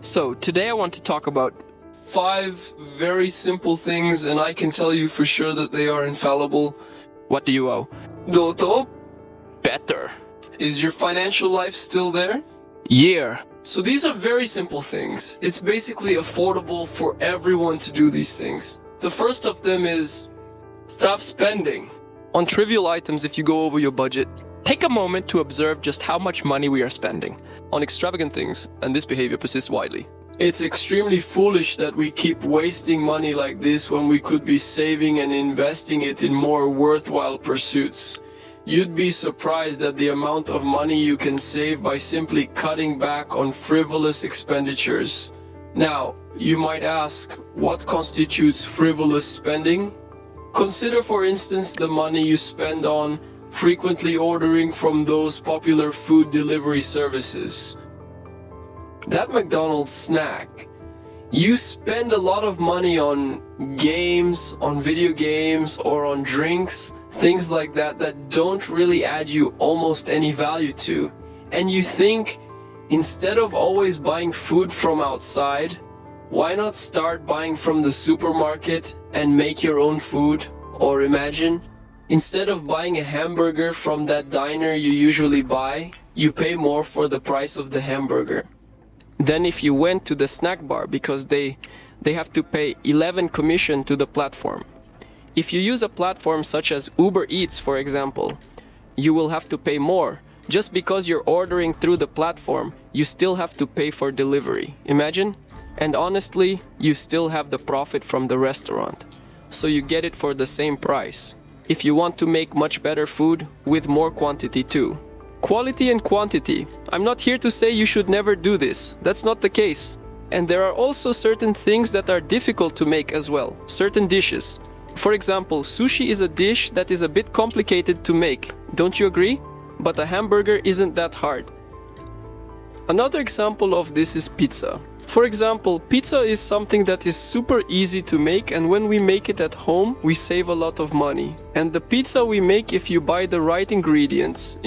So today I want to talk about 5 very simple things, and I can tell you for sure that they are infallible. What do you owe? Doto? Better. Is your financial life still there? Yeah. So these are very simple things. It's basically affordable for everyone to do these things. The first of them is stop spending on trivial items if you go over your budget. Take a moment to observe just how much money we are spending on extravagant things, and this behavior persists widely. It's extremely foolish that we keep wasting money like this when we could be saving and investing it in more worthwhile pursuits. You'd be surprised at the amount of money you can save by simply cutting back on frivolous expenditures. Now, you might ask, what constitutes frivolous spending? Consider, for instance, the money you spend on frequently ordering from those popular food delivery services. That McDonald's snack. You spend a lot of money on games, on video games, or on drinks, things like that don't really add you almost any value to. And you think, instead of always buying food from outside, why not start buying from the supermarket and make your own food? Or imagine, instead of buying a hamburger from that diner you usually buy, you pay more for the price of the hamburger. Then if you went to the snack bar because they have to pay 11 commission to the platform. If you use a platform such as Uber Eats, for example, you will have to pay more. Just because you're ordering through the platform, you still have to pay for delivery. Imagine? And honestly, you still have the profit from the restaurant. So you get it for the same price. If you want to make much better food with more quantity too. Quality and quantity. I'm not here to say you should never do this. That's not the case. And there are also certain things that are difficult to make as well. Certain dishes. For example, sushi is a dish that is a bit complicated to make. Don't you agree? But a hamburger isn't that hard. Another example of this is pizza. For example, pizza is something that is super easy to make, and when we make it at home, we save a lot of money. And the pizza we make, if you buy the right ingredients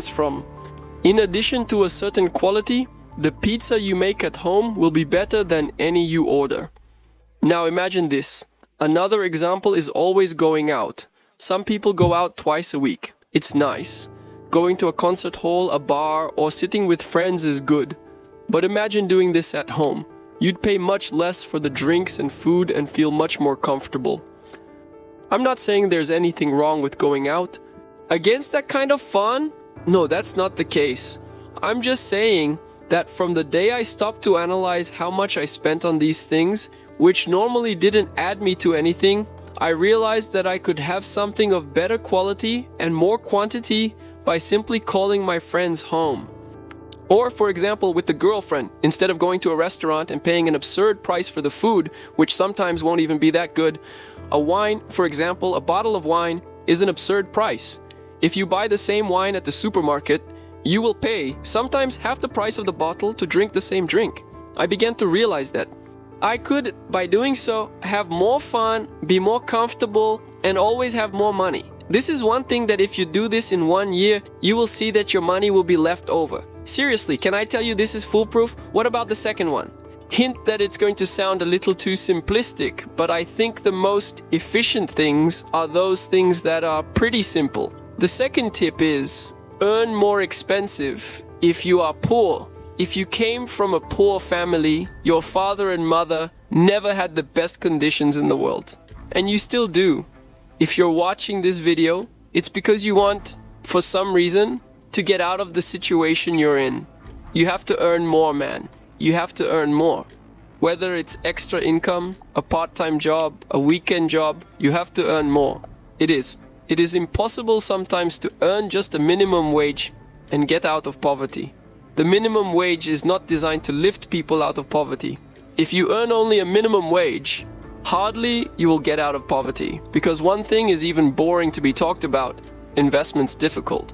from, in addition to a certain quality, the pizza you make at home will be better than any you order. Now imagine this. Another example is always going out. Some people go out twice a week. It's nice. Going to a concert hall, a bar, or sitting with friends is good. But imagine doing this at home. You'd pay much less for the drinks and food and feel much more comfortable. I'm not saying there's anything wrong with going out. Against that kind of fun? No, that's not the case. I'm just saying that from the day I stopped to analyze how much I spent on these things, which normally didn't add me to anything, I realized that I could have something of better quality and more quantity by simply calling my friends home. Or, for example, with the girlfriend, instead of going to a restaurant and paying an absurd price for the food, which sometimes won't even be that good, a wine, for example, a bottle of wine is an absurd price. If you buy the same wine at the supermarket, you will pay sometimes half the price of the bottle to drink the same drink. I began to realize that I could, by doing so, have more fun, be more comfortable, and always have more money. This is one thing that if you do this in 1 year, you will see that your money will be left over. Seriously, can I tell you this is foolproof? What about the second one? Hint that it's going to sound a little too simplistic, but I think the most efficient things are those things that are pretty simple. The second tip is earn more expensive if you are poor. If you came from a poor family, your father and mother never had the best conditions in the world. And you still do. If you're watching this video, it's because you want, for some reason, to get out of the situation you're in. You have to earn more, man. You have to earn more. Whether it's extra income, a part-time job, a weekend job, you have to earn more. It is. It is impossible sometimes to earn just a minimum wage and get out of poverty. The minimum wage is not designed to lift people out of poverty. If you earn only a minimum wage, hardly you will get out of poverty, because one thing is even boring to be talked about: investment's difficult.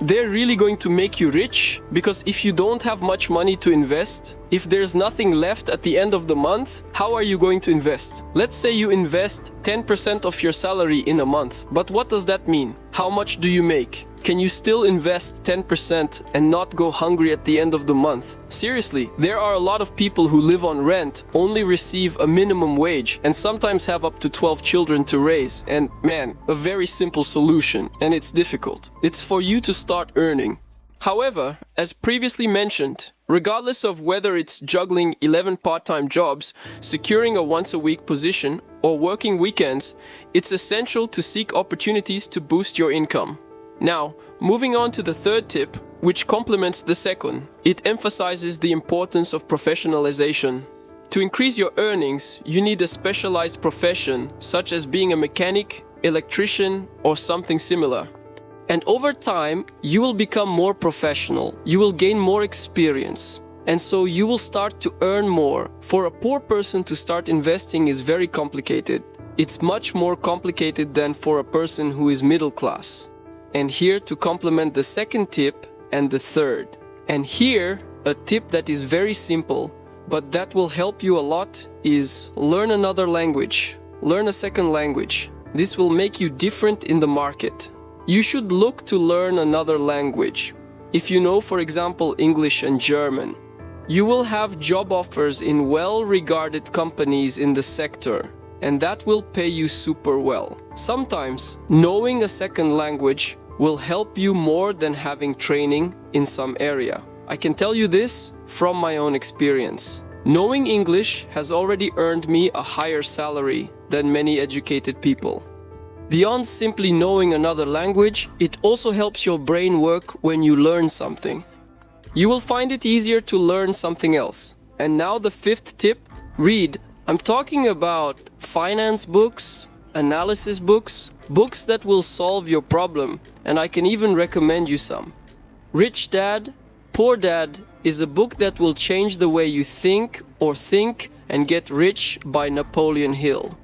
They're really going to make you rich, because if you don't have much money to invest, If there's nothing left at the end of the month, how are you going to invest? Let's say you invest 10% of your salary in a month. But what does that mean? How much do you make? Can you still invest 10% and not go hungry at the end of the month? Seriously, there are a lot of people who live on rent, only receive a minimum wage, and sometimes have up to 12 children to raise. And man, a very simple solution, and it's difficult. It's for you to start earning. However, as previously mentioned, regardless of whether it's juggling 11 part-time jobs, securing a once-a-week position, or working weekends, it's essential to seek opportunities to boost your income. Now, moving on to the third tip, which complements the second, it emphasizes the importance of professionalization. To increase your earnings, you need a specialized profession, such as being a mechanic, electrician, or something similar. And over time, you will become more professional, you will gain more experience, and so you will start to earn more. For a poor person to start investing is very complicated. It's much more complicated than for a person who is middle class. And here to complement the second tip and the third. And here, a tip that is very simple, but that will help you a lot is learn another language. Learn a second language. This will make you different in the market. You should look to learn another language. If you know, for example, English and German, you will have job offers in well-regarded companies in the sector, and that will pay you super well. Sometimes, knowing a second language will help you more than having training in some area. I can tell you this from my own experience. Knowing English has already earned me a higher salary than many educated people. Beyond simply knowing another language, it also helps your brain work when you learn something. You will find it easier to learn something else. And now the fifth tip, read. I'm talking about finance books, analysis books, books that will solve your problem, and I can even recommend you some. Rich Dad, Poor Dad is a book that will change the way you think and get rich by Napoleon Hill.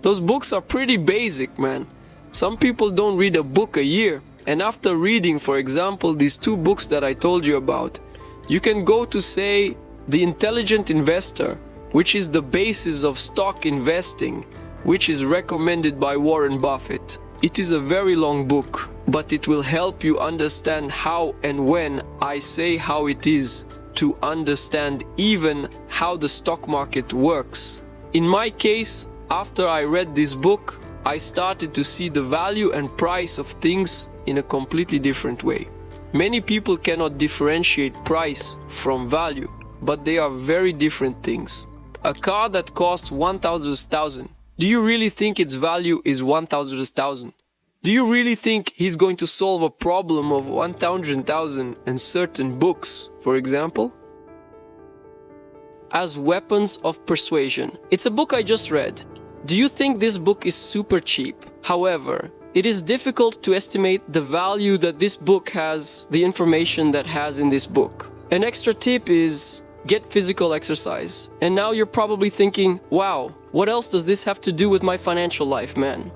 Those books are pretty basic, man. Some people don't read a book a year. And after reading, for example, these two books that I told you about, you can go to, say, The Intelligent Investor, which is the basis of stock investing, which is recommended by Warren Buffett. It is a very long book, but it will help you understand how and when I say how it is, to understand even how the stock market works. In my case, after I read this book, I started to see the value and price of things in a completely different way. Many people cannot differentiate price from value, but they are very different things. A car that costs 1,000, do you really think its value is 1,000? Do you really think he's going to solve a problem of 100,000 and certain books, for example? As Weapons of Persuasion. It's a book I just read. Do you think this book is super cheap? However, it is difficult to estimate the value that this book has, the information that has in this book. An extra tip is get physical exercise. And now you're probably thinking, wow, what else does this have to do with my financial life, man?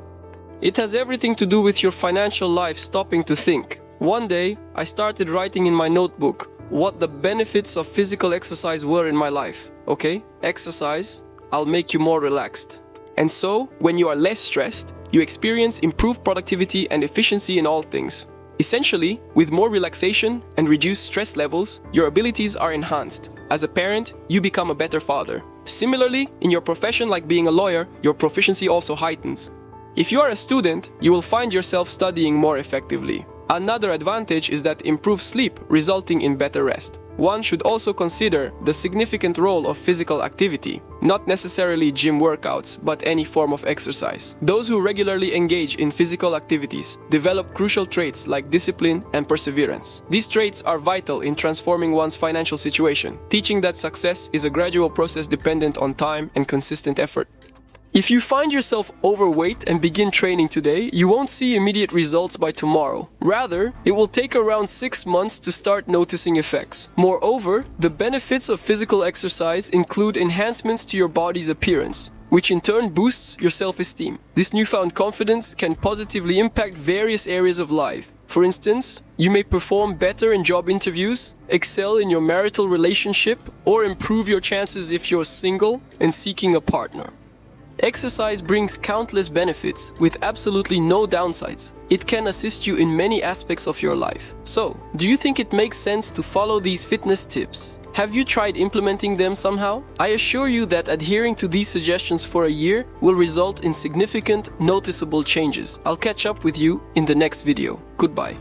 It has everything to do with your financial life stopping to think. One day, I started writing in my notebook what the benefits of physical exercise were in my life. Okay, exercise, I'll make you more relaxed. And so, when you are less stressed, you experience improved productivity and efficiency in all things. Essentially, with more relaxation and reduced stress levels, your abilities are enhanced. As a parent, you become a better father. Similarly, in your profession like being a lawyer, your proficiency also heightens. If you are a student, you will find yourself studying more effectively. Another advantage is that improved sleep, resulting in better rest. One should also consider the significant role of physical activity, not necessarily gym workouts, but any form of exercise. Those who regularly engage in physical activities develop crucial traits like discipline and perseverance. These traits are vital in transforming one's financial situation, teaching that success is a gradual process dependent on time and consistent effort. If you find yourself overweight and begin training today, you won't see immediate results by tomorrow. Rather, it will take around 6 months to start noticing effects. Moreover, the benefits of physical exercise include enhancements to your body's appearance, which in turn boosts your self-esteem. This newfound confidence can positively impact various areas of life. For instance, you may perform better in job interviews, excel in your marital relationship, or improve your chances if you're single and seeking a partner. Exercise brings countless benefits with absolutely no downsides. It can assist you in many aspects of your life. So, do you think it makes sense to follow these fitness tips? Have you tried implementing them somehow? I assure you that adhering to these suggestions for a year will result in significant, noticeable changes. I'll catch up with you in the next video. Goodbye.